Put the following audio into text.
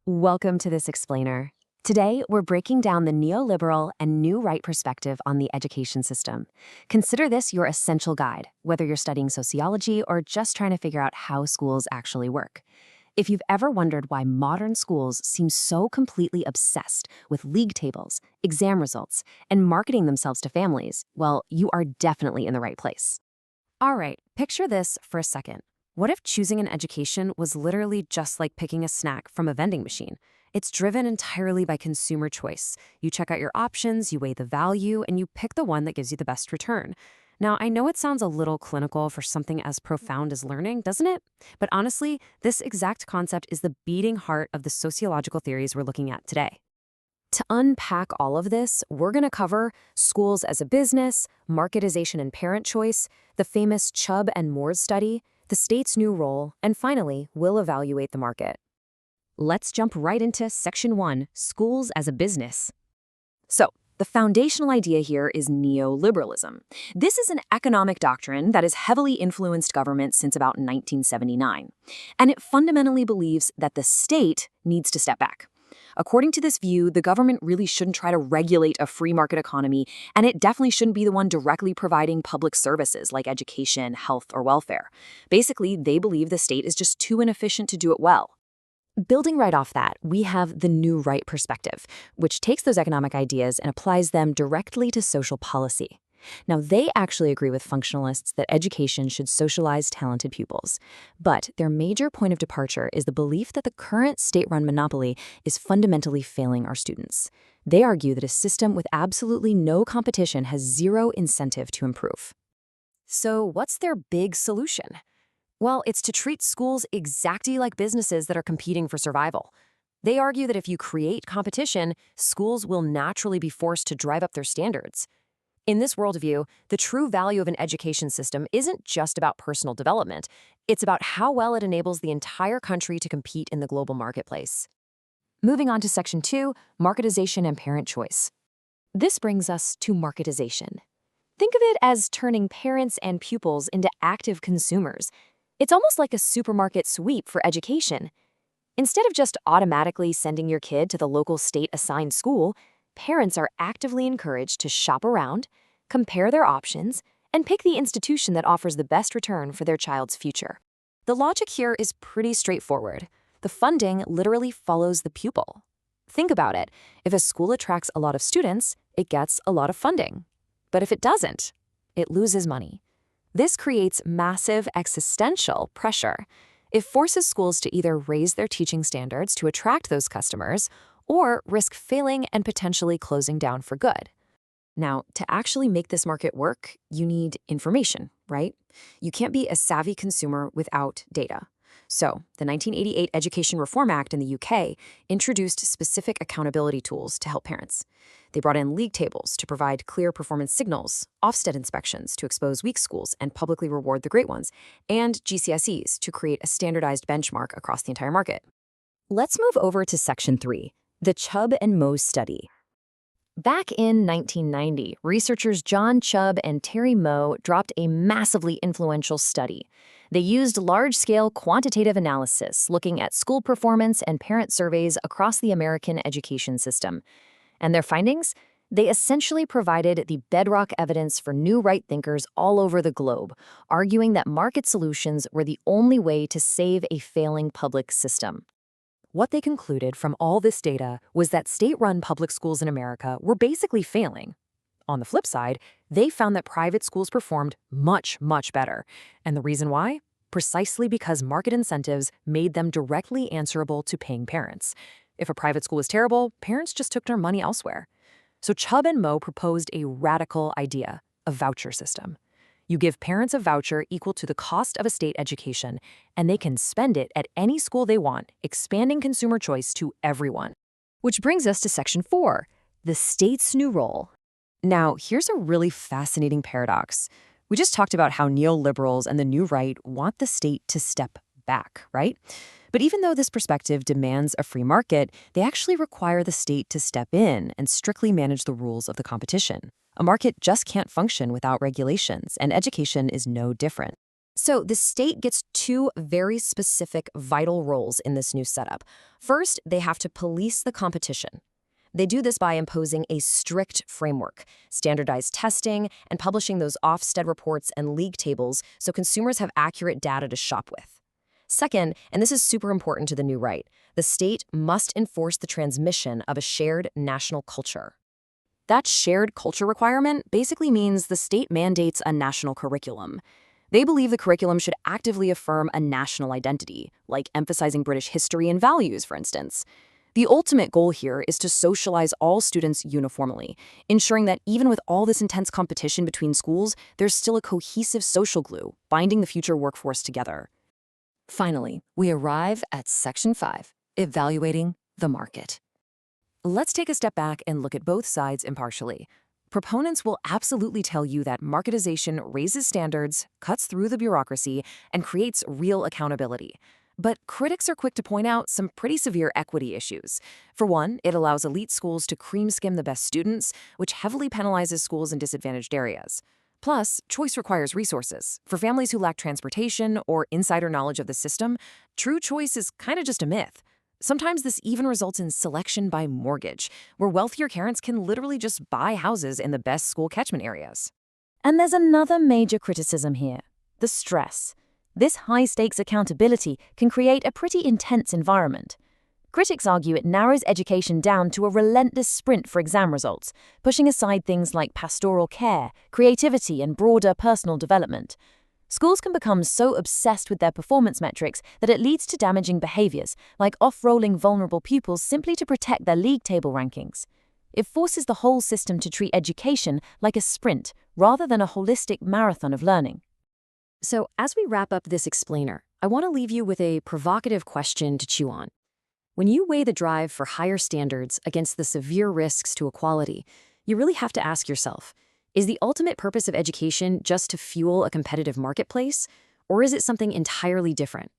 Welcome to This Explainer. Today, we're breaking down the neoliberal and new right perspective on the education system. Consider this your essential guide, whether you're studying sociology or just trying to figure out how schools actually work. If you've ever wondered why modern schools seem so completely obsessed with league tables, exam results, and marketing themselves to families, well, you are definitely in the right place. All right, picture this for a second. What if choosing an education was literally just like picking a snack from a vending machine? It's driven entirely by consumer choice. You check out your options, you weigh the value, and you pick the one that gives you the best return. Now, I know it sounds a little clinical for something as profound as learning, doesn't it? But honestly, this exact concept is the beating heart of the sociological theories we're looking at today. To unpack all of this, we're going to cover schools as a business, marketization and parent choice, the famous Chubb and Moore's study, the state's new role, and finally, we'll evaluate the market. Let's jump right into Section 1, Schools as a Business. So, the foundational idea here is neoliberalism. This is an economic doctrine that has heavily influenced government since about 1979, and it fundamentally believes that the state needs to step back. According to this view, the government really shouldn't try to regulate a free market economy, and it definitely shouldn't be the one directly providing public services like education, health, or welfare. Basically, they believe the state is just too inefficient to do it well. Building right off that, we have the new right perspective, which takes those economic ideas and applies them directly to social policy. Now, they actually agree with functionalists that education should socialize talented pupils. But their major point of departure is the belief that the current state-run monopoly is fundamentally failing our students. They argue that a system with absolutely no competition has zero incentive to improve. So what's their big solution? Well, it's to treat schools exactly like businesses that are competing for survival. They argue that if you create competition, schools will naturally be forced to drive up their standards. In this worldview, the true value of an education system isn't just about personal development. It's about how well it enables the entire country to compete in the global marketplace. Moving on to Section 2, Marketization and Parent Choice. This brings us to marketization. Think of it as turning parents and pupils into active consumers. It's almost like a supermarket sweep for education. Instead of just automatically sending your kid to the local state-assigned school, parents are actively encouraged to shop around, compare their options, and pick the institution that offers the best return for their child's future. The logic here is pretty straightforward. The funding literally follows the pupil. Think about it. If a school attracts a lot of students, it gets a lot of funding. But if it doesn't, it loses money. This creates massive existential pressure. It forces schools to either raise their teaching standards to attract those customers or risk failing and potentially closing down for good. Now, to actually make this market work, you need information, right? You can't be a savvy consumer without data. So, the 1988 Education Reform Act in the UK introduced specific accountability tools to help parents. They brought in league tables to provide clear performance signals, Ofsted inspections to expose weak schools and publicly reward the great ones, and GCSEs to create a standardized benchmark across the entire market. Let's move over to Section 3. The Chubb and Moe study. Back in 1990, researchers John Chubb and Terry Moe dropped a massively influential study. They used large-scale quantitative analysis looking at school performance and parent surveys across the American education system. And their findings? They essentially provided the bedrock evidence for new right thinkers all over the globe, arguing that market solutions were the only way to save a failing public system. What they concluded from all this data was that state-run public schools in America were basically failing. On the flip side, they found that private schools performed much, much better. And the reason why? Precisely because market incentives made them directly answerable to paying parents. If a private school was terrible, parents just took their money elsewhere. So Chubb and Moe proposed a radical idea, a voucher system. You give parents a voucher equal to the cost of a state education, and they can spend it at any school they want, expanding consumer choice to everyone. Which brings us to Section 4, the state's new role. Now, here's a really fascinating paradox. We just talked about how neoliberals and the new right want the state to step back, right? But even though this perspective demands a free market, they actually require the state to step in and strictly manage the rules of the competition. A market just can't function without regulations, and education is no different. So the state gets two very specific vital roles in this new setup. First, they have to police the competition. They do this by imposing a strict framework, standardized testing, and publishing those Ofsted reports and league tables so consumers have accurate data to shop with. Second, and this is super important to the new right, the state must enforce the transmission of a shared national culture. That shared culture requirement basically means the state mandates a national curriculum. They believe the curriculum should actively affirm a national identity, like emphasizing British history and values, for instance. The ultimate goal here is to socialize all students uniformly, ensuring that even with all this intense competition between schools, there's still a cohesive social glue, binding the future workforce together. Finally, we arrive at Section 5, evaluating the market. Let's take a step back and look at both sides impartially. Proponents will absolutely tell you that marketization raises standards, cuts through the bureaucracy, and creates real accountability. But critics are quick to point out some pretty severe equity issues. For one, it allows elite schools to cream skim the best students, which heavily penalizes schools in disadvantaged areas. Plus, choice requires resources. For families who lack transportation or insider knowledge of the system, true choice is kind of just a myth. Sometimes this even results in selection by mortgage, where wealthier parents can literally just buy houses in the best school catchment areas. And there's another major criticism here: the stress. This high-stakes accountability can create a pretty intense environment. Critics argue it narrows education down to a relentless sprint for exam results, pushing aside things like pastoral care, creativity, and broader personal development. Schools can become so obsessed with their performance metrics that it leads to damaging behaviors, like off-rolling vulnerable pupils simply to protect their league table rankings. It forces the whole system to treat education like a sprint rather than a holistic marathon of learning. So, as we wrap up this explainer, I want to leave you with a provocative question to chew on. When you weigh the drive for higher standards against the severe risks to equality, you really have to ask yourself, is the ultimate purpose of education just to fuel a competitive marketplace, or is it something entirely different?